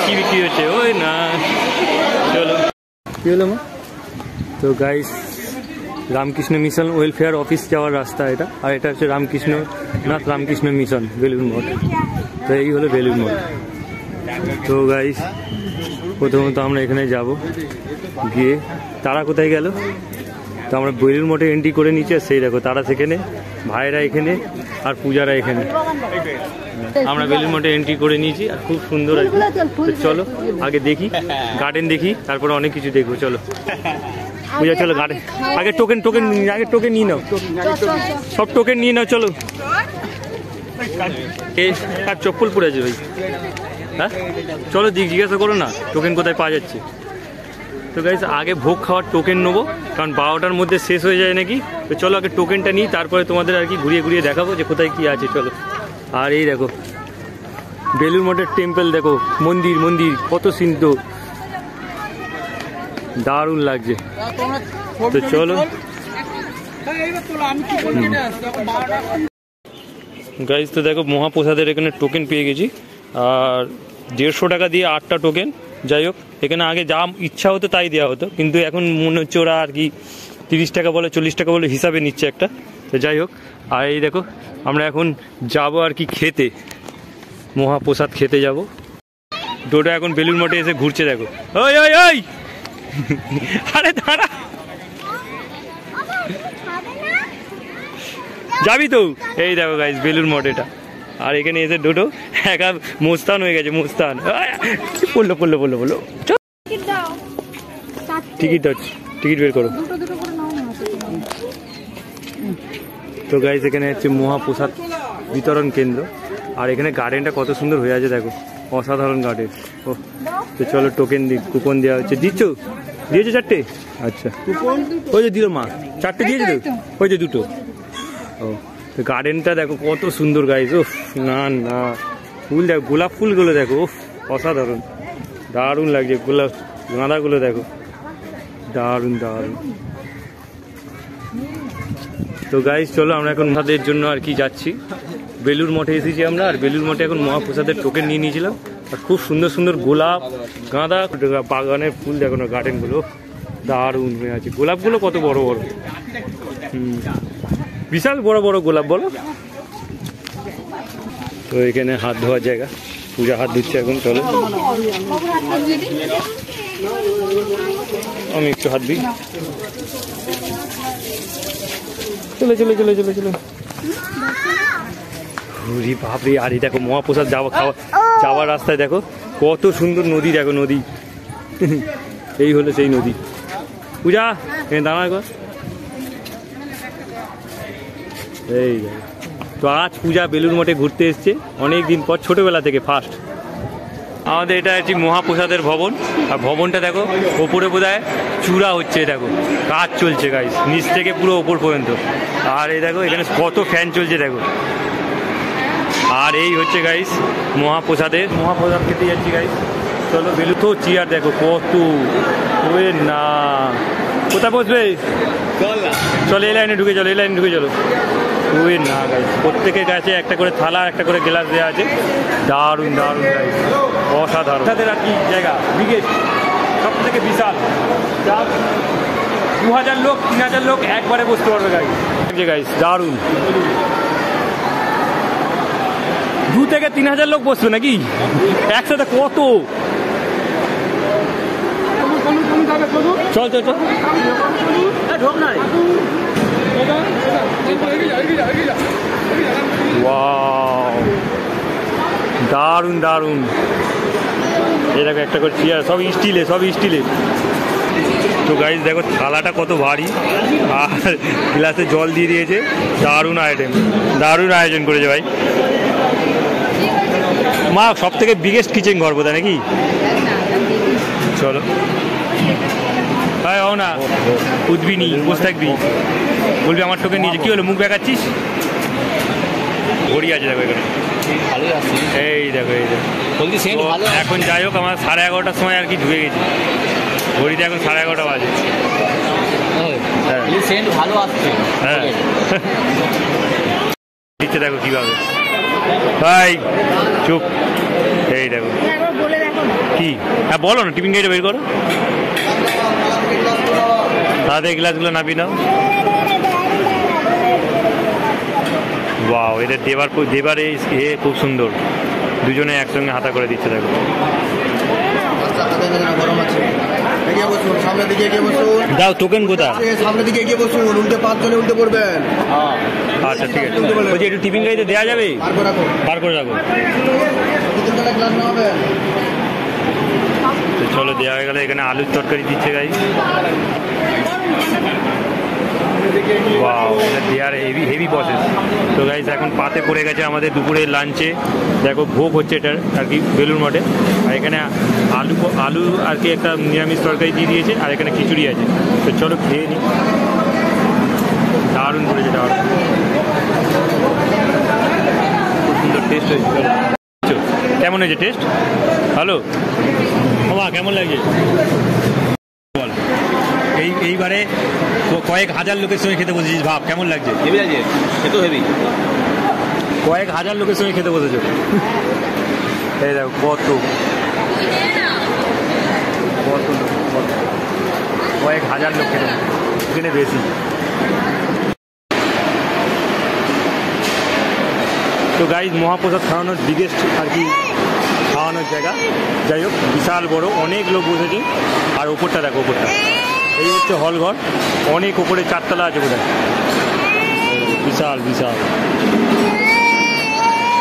কি বিক্রি হচ্ছে, ওই না। চলো কি হলো মা? তো guys Ramakrishna mission welfare office যাওয়ার রাস্তা এটা, আর এটা হচ্ছে রামকৃষ্ণ মিশন বেলুড় মঠ। তো এই হলো বেলুড় মঠ। তো গাইস প্রথমত আমরা এখানে যাব, গিয়ে তারা কোথায় গেল? তো আমরা বেলুড় মঠে এন্ট্রি করে নিচ্ছি, আর সেই দেখো তারা সেখানে, ভাইরা এখানে, আর পূজারা এখানে। আমরা বেলুড় মঠে এন্ট্রি করে নিয়েছি আর খুব সুন্দর আর কি। তো চলো আগে দেখি, গার্ডেন দেখি, তারপরে অনেক কিছু দেখবো। চলো পূজা চলো গার্ডেন, আগে টোকেন নিয়ে নাও, সব টোকেন নিয়ে নাও। চলো আর চপ্পল পরে আছে ভাই, হ্যাঁ চলো জিজ্ঞাসা করো না টোকেন কোথায় পাওয়া যাচ্ছে। তো গাইস আগে ভোগ খাওয়ার টোকেন নেবো, কারণ 12টার মধ্যে শেষ হয়ে যায় নাকি। তো চলো আগে টোকেনটা নিই, তারপরে তোমাদের আর কি ঘুরিয়ে ঘুরিয়ে দেখাবো যে কোথায় কি আছে। চলো। আর এই দেখো বেলুড় মঠের টেম্পল, দেখো মন্দির কত সুন্দর, দারুণ লাগছে। তো চলো গাইস, তো দেখো মহাপ্রসাদের এখানে টোকেন পেয়ে গেছি, আর 150 টাকা দিয়ে 8টা টোকেন। যাই হোক এখানে আগে যা ইচ্ছা হতো তাই দেওয়া হতো, কিন্তু এখন মনে হচ্ছে ওরা আর কি 30 টাকা বলে 40 টাকা বলে হিসাবে নিচ্ছে একটা। তো যাই হোক, আর এই দেখো আমরা এখন যাব আর কি খেতে, মহাপ্রসাদ খেতে যাব। ডোডো এখন বেলুড় মঠে এসে ঘুরছে, দেখো ওই ওই ওই আরে দাঁড়া, যাবি তো? এই দেখো গাইস বেলুড় মঠ এটা, আর এখানে এসে ডোডো একা মোস্তান হয়ে গেছে, মোস্তান। পড়লো টিকিট দাও, টিকিট বের করো। তো গাইস এখানে হচ্ছে মহাপ্রসাদ বিতরণ কেন্দ্র, আর এখানে গার্ডেনটা কত সুন্দর হয়ে আছে দেখো, অসাধারণ গার্ডেন। ও তো চলো টোকেন কুপন দেওয়া হচ্ছে। দিয়েছো 4টে? আচ্ছা ওই যে দিল মা, 4টে দিয়েছে তো, ওই যে 2টো। ও তো গার্ডেনটা দেখো কত সুন্দর গাইস। ও না ফুল দেখো, গোলাপ ফুলগুলো দেখো, অসাধারণ, দারুণ লাগছে। গোলাপ গাঁদাগুলো দেখো, দারুণ। তো গাইস চলো আমরা এখন মহাদের জন্য আর কি যাচ্ছি, বেলুড় মঠে এসেছি আমরা, আর বেলুড় মঠে এখন মহাপ্রসাদের টোকেন নিয়ে নিয়েছিলাম। আর খুব সুন্দর সুন্দর গোলাপ, গাঁদা, বাগানের ফুল দেখো না, গার্ডেনগুলো দারুণ হয়ে আছে। গোলাপগুলো কত বড় বড়, বিশাল বড় বড় গোলাপ বলো। তো এখানে হাত ধোয়ার জায়গা, পূজা হাত ধুচ্ছে এখন। চলো আমি একটু হাত দিই। চলো বাপরে, আর এই দেখো মহাপ্রসাদ যাওয়ার রাস্তায় দেখো কত সুন্দর নদী, দেখো নদী। এই হলো সেই নদী। পূজা দাঁড়া গো, এই দেখো। তো আজ পূজা বেলুড় মঠে ঘুরতে এসছে অনেক দিন পর, ছোটবেলা থেকে ফার্স্ট। আমাদের এটা হচ্ছে মহাপ্রসাদের ভবন, আর ভবনটা দেখো ওপরে বোধহয় চূড়া হচ্ছে, দেখো কাজ চলছে গাইস, নিচ থেকে পুরো ওপর পর্যন্ত। আর এই দেখো এখানে কত ফ্যান চলছে দেখো। আর এই হচ্ছে গাইস মহাপ্রসাদ খেতে যাচ্ছি গাইস। চলো বেলুড়, তো চেয়ার দেখো কত, ওই না কোথায় বসবে? চলো এই লাইনে ঢুকে চলো, ওই না গাইস প্রত্যেকের কাছে একটা করে থালা, একটা করে গ্লাস দেওয়া আছে। দারুণ গাইস, অসাধারণ। তাদের আর কি জায়গা বিগেস্ট, সব থেকে বিশাল, 2000 লোক 3000 লোক একবারে বসতে পারবে গাইস, দারুণ। 2 থেকে 3000 লোক বসবে নাকি একসাথে, কত। চল দারুণ। এই দেখো একটা করে চেয়ার, সব স্টিলে। তো গাইস দেখো থালাটা কত ভারী, আর গ্লাসে জল দিয়ে দিয়েছে। দারুণ আয়োজন করেছে ভাই। মা সব থেকে বিগেস্ট কিচেন ঘর বোধহয় নাকি? চলো হ্যাঁ ও না উঠবি নি, বসে থাকবি, বলবি আমার টোকেন নিয়েছে। কি হলো মুখ দেখাচ্ছিস? ঘড়ি আছে দেখো এখানে, ভালোই আসছে। এই দেখো এই দেখো। বলছি সেন্ট তো ভালো এখন যাই হোক আমার 11:30টার সময় আর কি ঢুকে গেছি, ঘড়িতে এখন 11:30 বাজে। হ্যাঁ সেন্ট ভালো আসছে। হ্যাঁ দিচ্ছে দেখো কীভাবে, ভাই চুপ, এই দেখো বলে দেখো কি। হ্যাঁ বলো না, টিফিন গাড়িটা বের করো, তাদের গ্লাসগুলো নাবি নাও। ওয়াও, এদের দেবার এ খুব সুন্দর, দুজনে একসঙ্গে হাতা করে দিচ্ছে দেখো। গরম আছে, এগিয়ে বসুন, সামনের দিকে এগিয়ে বসুন। দাও টোকেন কোথা? সামনের দিকে এগিয়ে বসুন, উল্টে 5 জনে উল্টে পড়বেন। আচ্ছা ঠিক আছে, বলছি একটু টিফিন গাড়িতে দেওয়া যাবে? বার করে রাখো, বার করে রাখো। গ্লাস নামাবে। তো চলো দেওয়া হয়ে গেলে, এখানে আলুর তরকারি দিচ্ছে গাই। ওয়াও, এটা দেওয়ার হেভি প্রসেস। তো গাইস এখন পাতে পড়ে গেছে আমাদের দুপুরের লাঞ্চে, দেখো ভোগ হচ্ছে এটার আর কি বেলুড় মঠে। আর এখানে আলু আর কি একটা নিরামিষ তরকারি দিয়ে দিয়েছে, আর এখানে খিচুড়ি আছে। তো চলো খেয়ে নিই, দারুণ করেছে, দারুণ, খুব সুন্দর টেস্ট হয়েছে। কেমন হয়েছে টেস্ট? ভালো? বাবা কেমন লাগছে বল? এইবারে কয়েক হাজার লোকের সঙ্গে খেতে বসেছিস, ভাব কেমন লাগছে? হেভি লাগছে, খেতেও হেভি। কয়েক হাজার লোকের সঙ্গে খেতে বসেছো, এই দেখো কত কয়েক হাজার লোক খেতে, এখানে বেশি। তো গাইজ মহাপ্রসাদ খাওয়ানোর বিগেস্ট আর কি খাওয়ানোর জায়গা, যাই হোক বিশাল বড়, অনেক লোক বসেছে। আর ওপরটা দেখো, ওপরটা এই হচ্ছে হল ঘর, অনেক ওপরে 4 তলা আছে বোধহয়, বিশাল বিশাল।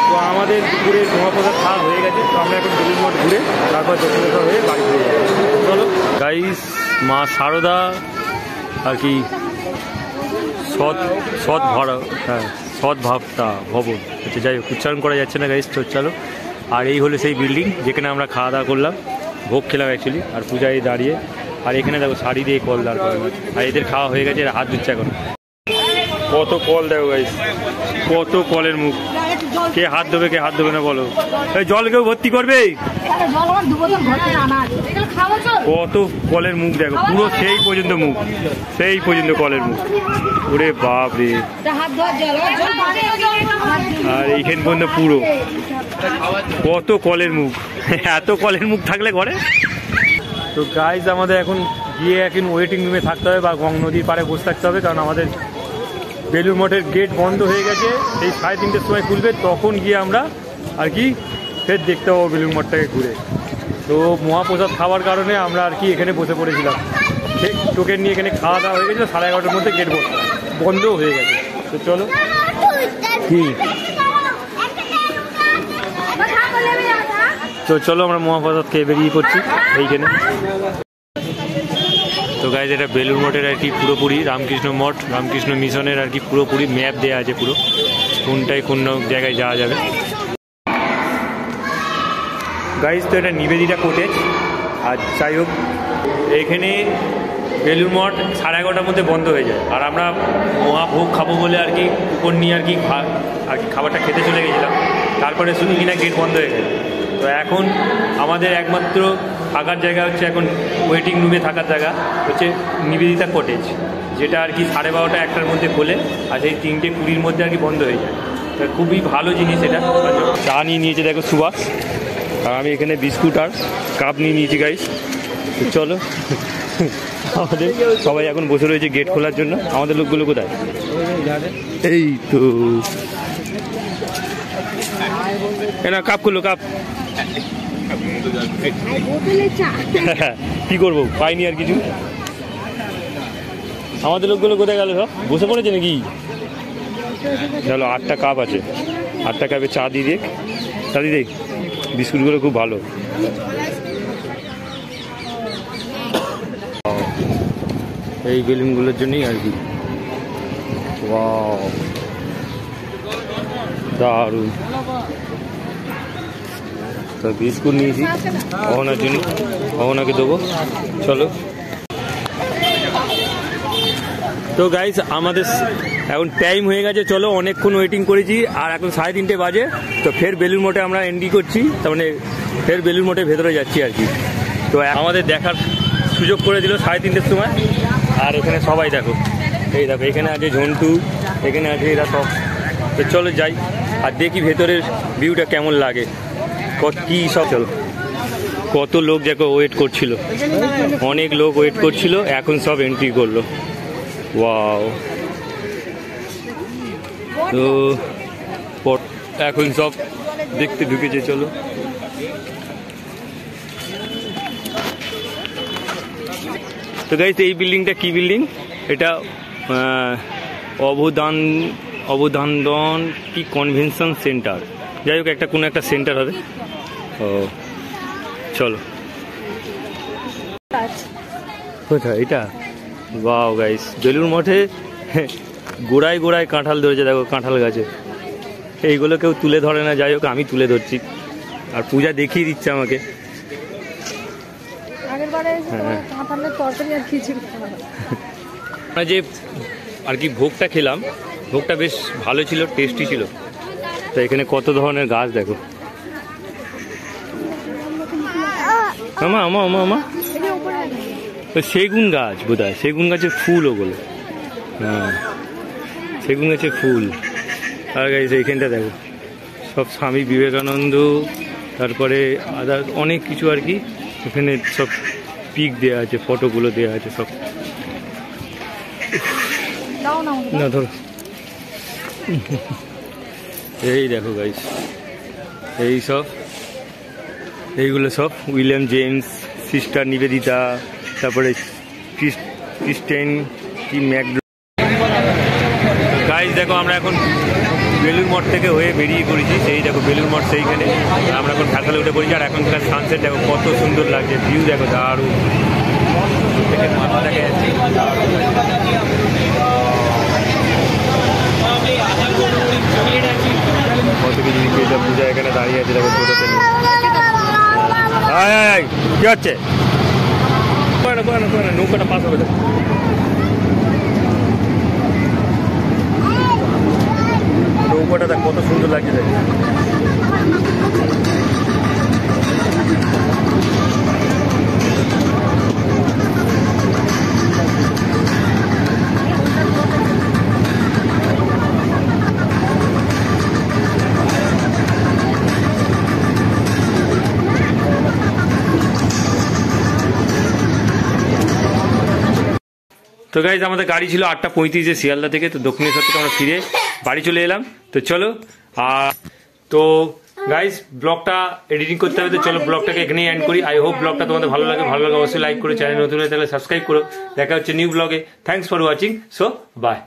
তো আমাদের দুপুরের মহাপ্রসাদ খাওয়া হয়ে গেছে, তো আমরা এখন বেলুড় মঠ ঘুরে তারপর দক্ষিণেশ্বর হয়ে বাড়ি ফিরে যাবো। চলো গাইস, মা শারদা আর কি সদ্ভাবতা ভবন হচ্ছে, যাই হোক উচ্চারণ করা যাচ্ছে না গাইস। তো চলো, আর এই হলো সেই বিল্ডিং যেখানে আমরা খাওয়া দাওয়া করলাম, ভোগ খেলাম অ্যাকচুয়ালি, আর পূজায় দাঁড়িয়ে। আর এখানে দেখো শাড়ি দিয়ে কল দাঁড় করানো আছে, আর এদের খাওয়া হয়ে গেছে, এরা হাত ধুচ্ছে এখন। কত কল দেখো গাইস, কত কলের মুখ, কে হাত ধোবে কে হাত ধোবে না বলো? এই জল কেউ ভর্তি করবে? কত কলের মুখ দেখো, পুরো সেই পর্যন্ত মুখ, সেই পর্যন্ত কলের মুখ, ওরে বাপ রে। আর এইখান পর্যন্ত পুরো কত কলের মুখ, এত কলের মুখ থাকলে ঘরে। তো গাইজ আমাদের এখন গিয়ে এখন ওয়েটিং রুমে থাকতে হবে, বা নদীর পাড়ে বসে থাকতে হবে, কারণ আমাদের বেলুড় মঠের গেট বন্ধ হয়ে গেছে, এই 3:30টার সময় খুলবে, তখন গিয়ে আমরা আর কি ফের দেখতে পাবো বেলুড় মঠটাকে ঘুরে। তো মহাপ্রসাদ খাওয়ার কারণে আমরা আর কি এখানে বসে পড়েছিলাম, টোকেন নিয়ে এখানে খাওয়া দাওয়া হয়ে গেছিলো, 11:30টার মধ্যে গেট বন্ধও হয়ে গেছে। তো চলো কি, তো চলো আমরা মহাপ্রসাদ খেয়ে বেরিয়ে পড়ছি এইখানে। তো গাইজ এটা বেলুড় মঠের আর কি পুরোপুরি রামকৃষ্ণ মঠ, রামকৃষ্ণ মিশনের আর কি পুরোপুরি ম্যাপ দেওয়া আছে, পুরো কোনটায় কোন জায়গায় যাওয়া যাবে। গাইজ তো এটা নিবেদিতা কটেজ। আর যাই হোক, এইখানে বেলুড় মঠ 11:30টার মধ্যে বন্ধ হয়ে যায়, আর আমরা মহাভোগ খাবো বলে আর কি কুপন নিয়ে আর কি খাবারটা খেতে চলে গেছিলাম, তারপরে শুধু কিনা গেট বন্ধ হয়ে গেছে। তো এখন আমাদের একমাত্র থাকার জায়গা হচ্ছে, এখন ওয়েটিং রুমে থাকার জায়গা হচ্ছে নিবেদিতা কটেজ, যেটা আর কি 12:30 1টার মধ্যে খোলে, আর সেই 3:20-র মধ্যে আর কি বন্ধ হয়ে যায়। তো খুবই ভালো জিনিস এটা। চা নিয়ে নিয়েছে দেখো সুভাষ, আর আমি এখানে বিস্কুট আর কাপ নিয়ে নিয়েছি গাইস। তো চলো, আমাদের সবাই এখন বসে রয়েছে গেট খোলার জন্য। আমাদের লোকগুলো কোথায়? এই তো না, কাপ খুললো, কাপ কি করবো, পাইনি আর কিছু। আমাদের লোকগুলো কোথায় গেল? সব বসে পড়েছে নাকি? চলো, 8টা কাপ আছে, 8টা কাপে চা দিয়ে দেখ, চা দিয়ে দেখ। বিস্কুটগুলো খুব ভালো। এই বেলুনগুলোর জন্যই আর কি, ওয়াও দারুণ। তো বিস্কুট নিয়েছি অহনার জন্য, অহনাকে দেবো। চলো। তো গাইস আমাদের এখন টাইম হয়ে গেছে, চলো অনেকক্ষণ ওয়েটিং করেছি আর এখন 3:30 বাজে। তো ফের বেলুড় মঠে আমরা এন্ট্রি করছি, তার মানে ফের বেলুড় মঠে ভেতরে যাচ্ছি আর কি। তো আমাদের দেখার সুযোগ করে দিল 3:30-র সময়। আর এখানে সবাই দেখো, এই দেখো এখানে আছে ঝন্টু, এখানে আছে এরা সব। তো চলো যাই আর দেখি ভেতরের ভিউটা কেমন লাগে, কী সব। চলো, কত লোক দেখো ওয়েট করছিল, অনেক লোক ওয়েট করছিল, এখন সব এন্ট্রি করলো। ওয়াও। তো এখন সব দেখতে ঢুকেছে, চলো। তো গাইস এই বিল্ডিংটা কি বিল্ডিং? এটা অবধানদন কি কনভেনশন সেন্টার, যাই হোক একটা কোনো একটা সেন্টার হবে। ও চলো। কোথায় এটা? ওয়াও গাইস, বেলুড় মঠে গোড়ায় গোড়ায় কাঁঠাল ধরেছে, দেখো কাঁঠাল গাছে। এইগুলো কেউ তুলে ধরে না, যাই হোক আমি তুলে ধরছি। আর পূজা দেখিয়ে দিচ্ছে আমাকে। আমরা যে আর কি ভোগটা খেলাম, ভোগটা বেশ ভালো ছিল, টেস্টি ছিল। তো এখানে কত ধরনের গাছ দেখো। আমা আমা আমা আমা সেগুন গাছ বোধ হয়, সেগুন গাছের ফুল ওগুলো। হ্যাঁ সেগুন গাছের ফুল। আর গাইস এইখানটা দেখো সব স্বামী বিবেকানন্দ, তারপরে আদার অনেক কিছু আর কি। এখানে সব পিক দেওয়া আছে, ফটোগুলো দেওয়া আছে সব। না ধরো, এই দেখো গাইস এই সব, এইগুলো সব উইলিয়াম জেমস, সিস্টার নিবেদিতা, তারপরে ক্রিস্টেন কি ম্যাকডো। গাইস দেখো আমরা এখন বেলুড় মঠ থেকে হয়ে বেরিয়ে পড়েছি, সেই দেখো বেলুড় মঠ সেইখানে। আমরা এখন ঘাটালে উঠে পড়েছি। আর এখনকার সানসেট দেখো কত সুন্দর লাগছে, ভিউ দেখো দারুণ, মাথা দেখা যাচ্ছে। কত কিছু জিনিস পূজা এখানে দাঁড়িয়ে আছে, দেখো ছোটোতে নিয়ে। কি হচ্ছে? নৌকাটা পাস হবে। নৌকাটা দেখ কত সুন্দর লাগছে দেখ। তো গাইজ আমাদের গাড়ি ছিল 8:35 শিয়ালদা থেকে। তো দক্ষিণেশ্বর থেকে আমরা ফিরে বাড়ি চলে এলাম। তো চলো, তো গাইজ ব্লগটা এডিটিং করতে হবে, তো চলো ব্লগটাকে এখানেই এন্ড করি। আই হোপ ব্লগটা তোমাদের ভালো লাগে। ভালো লাগে অবশ্যই লাইক করে, চ্যানেল নতুন হয়ে তাহলে সাবস্ক্রাইব করো। দেখা হচ্ছে নিউ ব্লগে। Thanks for watching. So by.